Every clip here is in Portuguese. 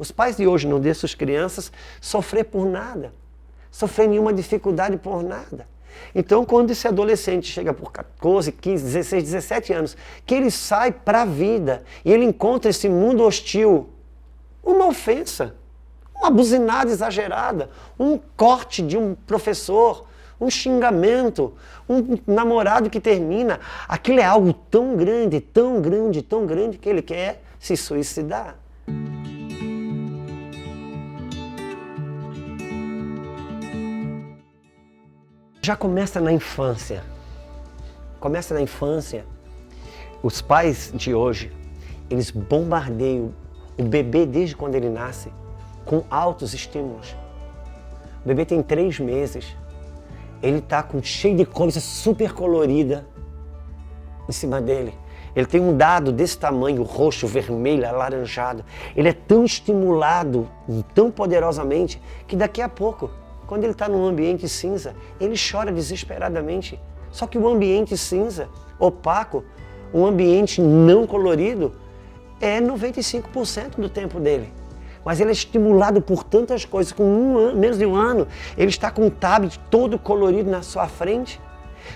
Os pais de hoje não deixam as crianças sofrer por nada, sofrer nenhuma dificuldade por nada. Então, quando esse adolescente chega por 14, 15, 16, 17 anos, que ele sai para a vida e ele encontra esse mundo hostil, uma ofensa, uma buzinada exagerada, um corte de um professor, um xingamento, um namorado que termina, aquilo é algo tão grande, tão grande, tão grande que ele quer se suicidar. Já começa na infância. Começa na infância. Os pais de hoje, eles bombardeiam o bebê desde quando ele nasce com altos estímulos. O bebê tem 3 meses. Ele está cheio de coisa super colorida em cima dele. Ele tem um dado desse tamanho, roxo, vermelho, alaranjado. Ele é tão estimulado, tão poderosamente, que daqui a pouco, quando ele está num ambiente cinza, ele chora desesperadamente. Só que o ambiente cinza, opaco, um ambiente não colorido, é 95% do tempo dele. Mas ele é estimulado por tantas coisas. Com menos de um ano, ele está com um tablet todo colorido na sua frente.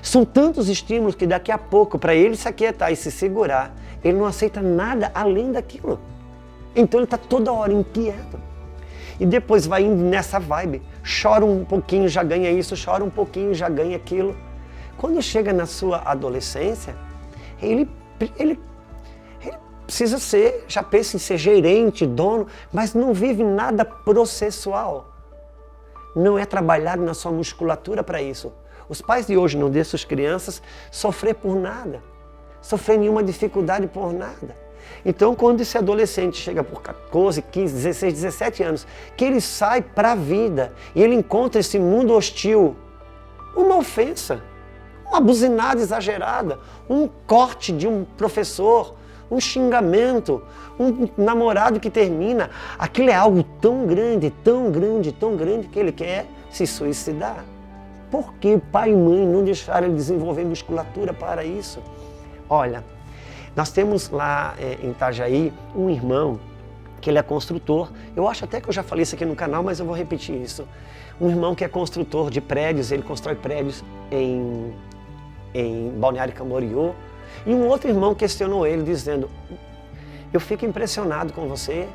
São tantos estímulos que daqui a pouco, para ele se aquietar e se segurar, ele não aceita nada além daquilo. Então ele está toda hora inquieto. E depois vai indo nessa vibe, chora um pouquinho, já ganha isso, chora um pouquinho, já ganha aquilo. Quando chega na sua adolescência, ele precisa ser, já pensa em ser gerente, dono, mas não vive nada processual. Não é trabalhado na sua musculatura para isso. Os pais de hoje não deixam as crianças sofrer por nada, sofrer nenhuma dificuldade por nada. Então, quando esse adolescente chega por 14, 15, 16, 17 anos, que ele sai para a vida e ele encontra esse mundo hostil, uma ofensa, uma buzinada exagerada, um corte de um professor, um xingamento, um namorado que termina, aquilo é algo tão grande, tão grande, tão grande que ele quer se suicidar. Por que pai e mãe não deixaram ele desenvolver musculatura para isso? Olha, nós temos lá em Itajaí um irmão que ele é construtor. Eu acho até que eu já falei isso aqui no canal, mas eu vou repetir isso. Um irmão que é construtor de prédios, ele constrói prédios em Balneário Camboriú. E um outro irmão questionou ele, dizendo: eu fico impressionado com você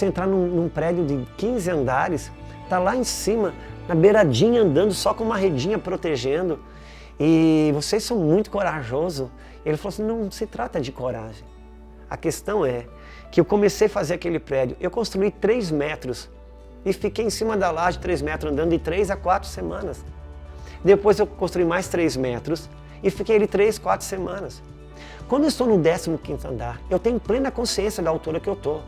entrar num prédio de 15 andares, tá lá em cima, na beiradinha, andando só com uma redinha protegendo, e vocês são muito corajosos. Ele falou assim: não se trata de coragem. A questão é que eu comecei a fazer aquele prédio, eu construí 3 metros e fiquei em cima da laje 3 metros, andando de 3 a 4 semanas. Depois eu construí mais 3 metros e fiquei ali 3, 4 semanas. Quando eu estou no 15º andar, eu tenho plena consciência da altura que eu estou.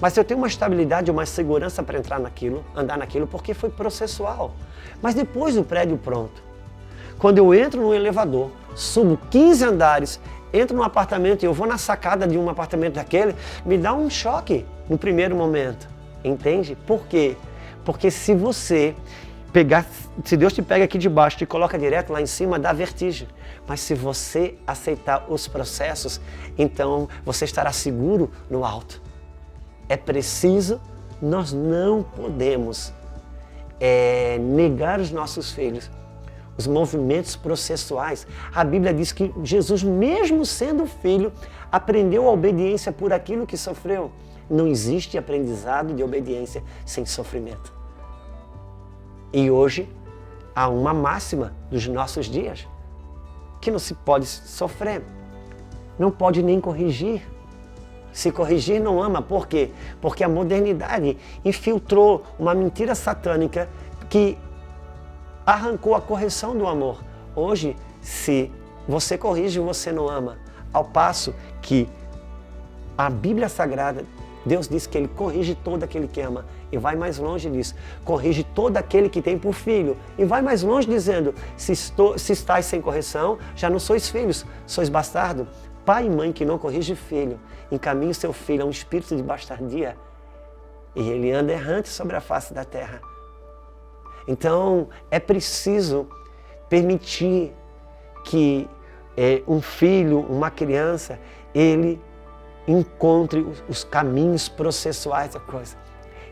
Mas eu tenho uma estabilidade, uma segurança para entrar naquilo, andar naquilo, porque foi processual. Mas depois do prédio pronto, quando eu entro no elevador, subo 15 andares, entro num apartamento e eu vou na sacada de um apartamento daquele, me dá um choque no primeiro momento. Entende? Por quê? Porque se você pegar, se Deus te pega aqui de baixo e te coloca direto lá em cima, dá vertigem. Mas se você aceitar os processos, então você estará seguro no alto. É preciso, nós não podemos negar os nossos filhos os movimentos processuais. A Bíblia diz que Jesus, mesmo sendo filho, aprendeu a obediência por aquilo que sofreu. Não existe aprendizado de obediência sem sofrimento. E hoje há uma máxima dos nossos dias, que não se pode sofrer, não pode nem corrigir. Se corrigir não ama. Por quê? Porque a modernidade infiltrou uma mentira satânica que arrancou a correção do amor. Hoje, se você corrige, você não ama. Ao passo que a Bíblia Sagrada, Deus diz que Ele corrige todo aquele que ama. E vai mais longe disso. Corrige todo aquele que tem por filho. E vai mais longe dizendo: se estáis sem correção, já não sois filhos, sois bastardo. Pai e mãe que não corrige filho, encaminha o seu filho a um espírito de bastardia, e ele anda errante sobre a face da terra. Então, é preciso permitir que um filho, uma criança, ele encontre os caminhos processuais da coisa.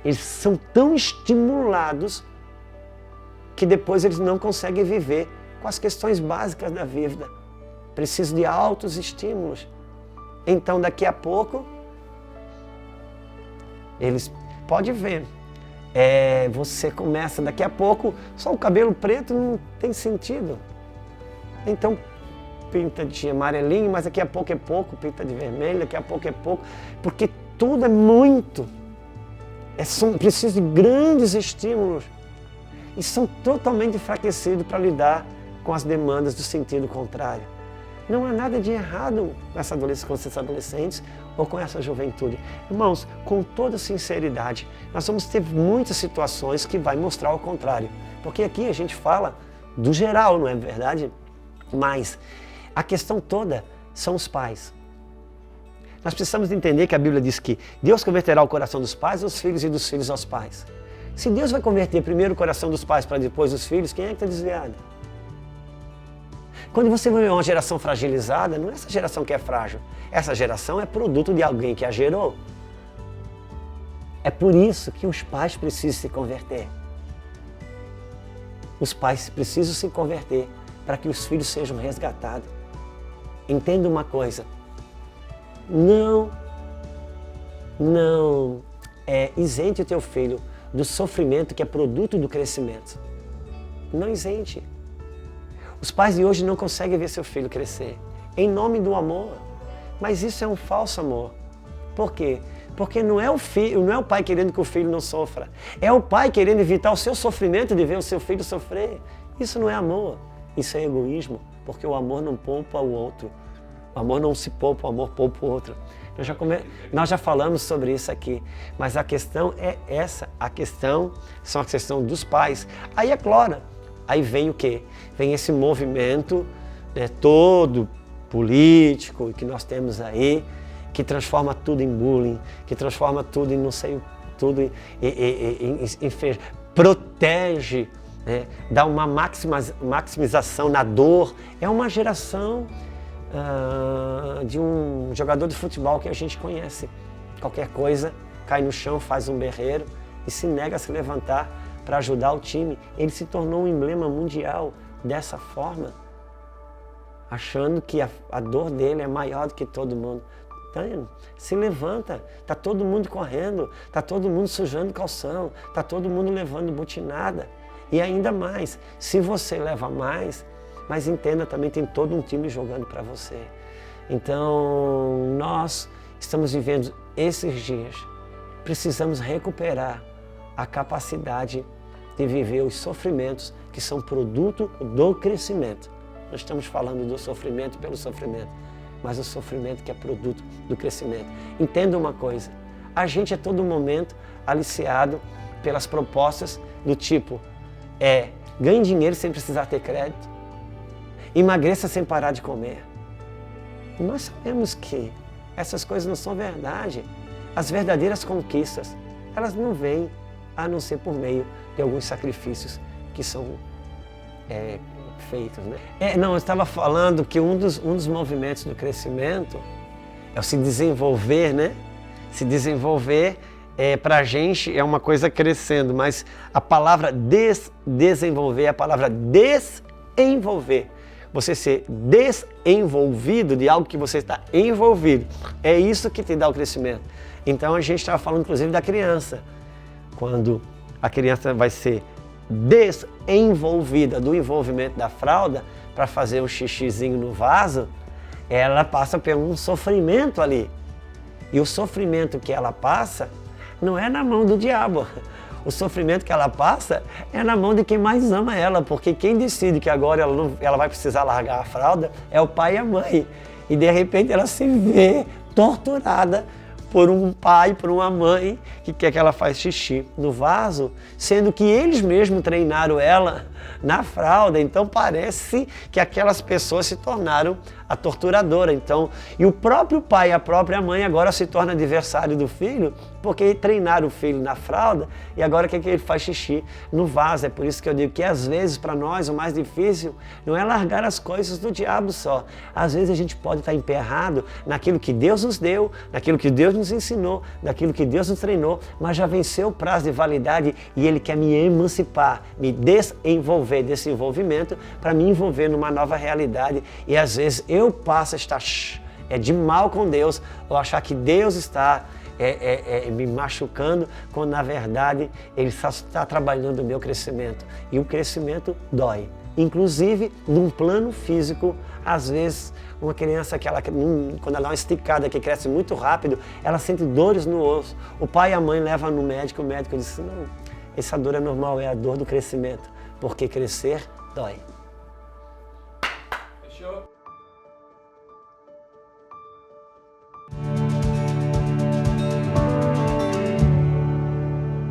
Eles são tão estimulados que depois eles não conseguem viver com as questões básicas da vida. Precisam de altos estímulos. Então, daqui a pouco, eles podem ver. Você começa, daqui a pouco, só o cabelo preto não tem sentido. Então, pinta de amarelinho, mas daqui a pouco é pouco, pinta de vermelho, daqui a pouco é pouco, porque tudo é muito. Precisa de grandes estímulos. E são totalmente enfraquecidos para lidar com as demandas do sentido contrário. Não há nada de errado com esses adolescentes ou com essa juventude. Irmãos, com toda sinceridade, nós vamos ter muitas situações que vai mostrar o contrário. Porque aqui a gente fala do geral, não é verdade? Mas a questão toda são os pais. Nós precisamos entender que a Bíblia diz que Deus converterá o coração dos pais aos filhos e dos filhos aos pais. Se Deus vai converter primeiro o coração dos pais para depois os filhos, quem é que está desviado? Quando você vê uma geração fragilizada, não é essa geração que é frágil. Essa geração é produto de alguém que a gerou. É por isso que os pais precisam se converter. Os pais precisam se converter para que os filhos sejam resgatados. Entenda uma coisa. Não isente o teu filho do sofrimento que é produto do crescimento. Não isente. Os pais de hoje não conseguem ver seu filho crescer em nome do amor. Mas isso é um falso amor. Por quê? Porque não é o pai querendo que o filho não sofra. É o pai querendo evitar o seu sofrimento de ver o seu filho sofrer. Isso não é amor. Isso é egoísmo. Porque o amor não poupa o outro. O amor não se poupa, o amor poupa o outro. Nós já falamos sobre isso aqui, mas a questão é essa, a questão dos pais. Aí é claro, aí vem o quê? Vem esse movimento todo político que nós temos aí, que transforma tudo em bullying, que transforma tudo em não sei, tudo protege, dá uma maximização na dor. É uma geração de um jogador de futebol que a gente conhece. Qualquer coisa, cai no chão, faz um berreiro e se nega a se levantar para ajudar o time. Ele se tornou um emblema mundial dessa forma, achando que a dor dele é maior do que todo mundo. Então, se levanta, está todo mundo correndo, está todo mundo sujando calção, está todo mundo levando butinada. E ainda mais, se você leva mais, mas entenda também, tem todo um time jogando para você. Então, nós estamos vivendo esses dias, precisamos recuperar a capacidade de viver os sofrimentos que são produto do crescimento. Nós estamos falando do sofrimento pelo sofrimento, mas o sofrimento que é produto do crescimento. Entenda uma coisa, a gente a todo momento aliciado pelas propostas do tipo, ganhe dinheiro sem precisar ter crédito, emagreça sem parar de comer. E nós sabemos que essas coisas não são verdade. As verdadeiras conquistas, elas não vêm a não ser por meio de alguns sacrifícios que são feitos, né? Eu estava falando que um dos movimentos do crescimento é o se desenvolver, né? Se desenvolver para a gente é uma coisa crescendo, mas a palavra desenvolver é a palavra desenvolver. Você ser desenvolvido de algo que você está envolvido. É isso que te dá o crescimento. Então a gente estava falando inclusive da criança. Quando a criança vai ser desenvolvida do envolvimento da fralda para fazer um xixizinho no vaso, ela passa por um sofrimento ali. E o sofrimento que ela passa não é na mão do diabo. O sofrimento que ela passa é na mão de quem mais ama ela, porque quem decide que agora ela vai precisar largar a fralda é o pai e a mãe. E de repente ela se vê torturada por um pai, por uma mãe que quer que ela faça xixi no vaso, sendo que eles mesmos treinaram ela na fralda. Então parece que aquelas pessoas se tornaram a torturadora. Então, e o próprio pai e a própria mãe agora se tornam adversário do filho, porque treinaram o filho na fralda e agora que ele faz xixi no vaso. É por isso que eu digo que às vezes para nós o mais difícil não é largar as coisas do diabo só. Às vezes a gente pode estar emperrado naquilo que Deus nos deu, naquilo que Deus nos ensinou, naquilo que Deus nos treinou, mas já venceu o prazo de validade e Ele quer me emancipar, me desenvolver desse envolvimento para me envolver numa nova realidade. E às vezes eu passo a estar de mal com Deus ou achar que Deus está me machucando, quando na verdade Ele só está trabalhando o meu crescimento. E o crescimento dói. Inclusive, num plano físico, às vezes, uma criança que quando ela dá uma esticada que cresce muito rápido, ela sente dores no osso. O pai e a mãe levam no médico, o médico diz, não, essa dor é normal, é a dor do crescimento, porque crescer dói.